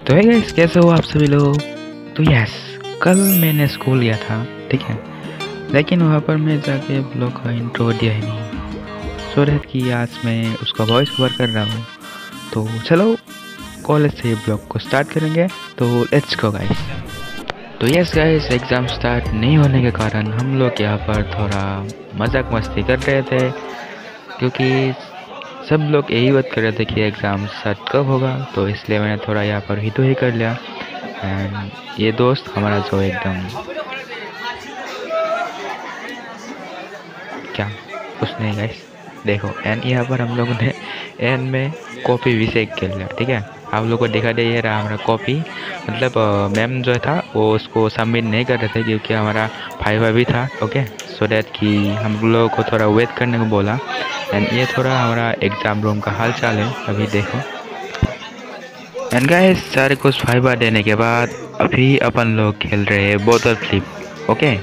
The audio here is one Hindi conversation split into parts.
तो है गाइस, कैसे हो आप सभी लोग। तो यस, कल मैंने स्कूल गया था, ठीक है, लेकिन वहाँ पर मैं जाके ब्लॉग का इंट्रो दिया ही नहीं। सो रहा कि आज मैं उसका वॉइस ओवर कर रहा हूँ। तो चलो कॉलेज से ब्लॉग को स्टार्ट करेंगे। तो लेट्स गो गाइस। तो यस गाइस, एग्ज़ाम स्टार्ट नहीं होने के कारण हम लोग यहाँ पर थोड़ा मजाक मस्ती कर रहे थे, क्योंकि सब लोग यही बात कर रहे थे कि एग्ज़ाम स्टार्ट कब होगा। तो इसलिए मैंने थोड़ा यहाँ पर ही तो ही कर लिया। एंड ये दोस्त हमारा जो एकदम क्या कुछ नहीं गाइस, देखो एंड यहाँ पर हम लोगों ने एंड में कॉपी भी चेक कर लिया, ठीक है। आप लोगों को दिखा दे, ये रहा हमारा कॉपी। मतलब मैम जो था वो उसको सबमिट नहीं कर रहे थे क्योंकि हमारा फाइवा भी था, ओके। सो डैट कि हम लोगों को थोड़ा वेट करने को बोला। एंड ये थोड़ा हमारा एग्ज़ाम रूम का हाल चाल है, अभी देखो। एंड गाइस, सारे कुछ फाइबा देने के बाद अभी अपन लोग खेल रहे हैं बोतल फ्लिप, ओके।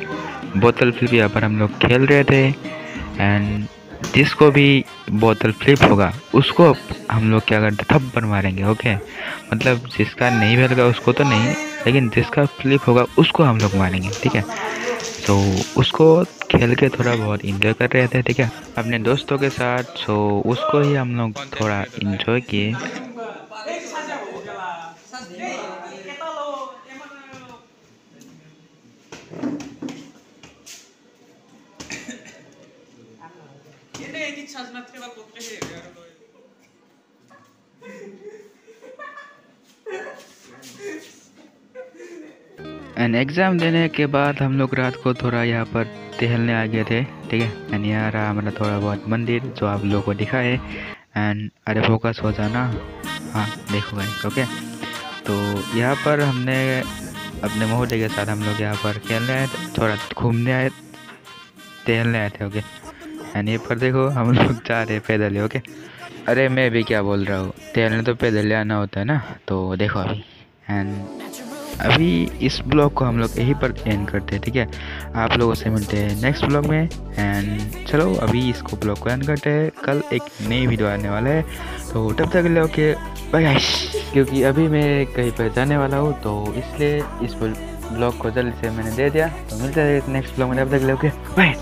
बोतल फ्लिप यहाँ पर हम लोग खेल रहे थे। एंड जिसको भी बोतल फ्लिप होगा उसको हम लोग क्या करते, थप्पड़ मारेंगे, ओके। मतलब जिसका नहीं मिलेगा उसको तो नहीं, लेकिन जिसका फ्लिप होगा उसको हम लोग मारेंगे, ठीक है। तो उसको खेल के थोड़ा बहुत इंजॉय कर रहे थे, ठीक है, अपने दोस्तों के साथ। सो उसको ही हम लोग थोड़ा इंजॉय किए। एंड एग्ज़ाम देने के बाद हम लोग रात को थोड़ा यहाँ पर टहलने आ गए थे, ठीक है। एंड यहाँ रहा हमारा थोड़ा बहुत मंदिर जो आप लोगों को दिखा है। एंड अरे फोकस हो जाना, हाँ देखो गाइस, ओके। तो यहाँ पर हमने अपने मोहल्ले के साथ हम लोग यहाँ पर खेलने आए थे, थोड़ा घूमने आए, टहलने आए थे, ओके। एंड ये पर देखो हम लोग जा रहे पैदल ही, ओके। अरे मैं भी क्या बोल रहा हूँ, टहलने तो पैदल आना होता है ना। तो देखो अभी एंड अभी इस ब्लॉग को हम लोग यहीं पर एंड करते हैं, ठीक है। आप लोगों से मिलते हैं नेक्स्ट ब्लॉग में। एंड चलो अभी इसको ब्लॉग को एंड करते हैं, कल एक नई वीडियो आने वाला है। तो तब तक के लिए ओके बाय गाइस, क्योंकि अभी मैं कहीं पर जाने वाला हूँ, तो इसलिए इस ब्लॉग को जल्दी से मैंने दे दिया। तो मिलते हैं नेक्स्ट ब्लॉग में, तब तक के लिए ओके बाय।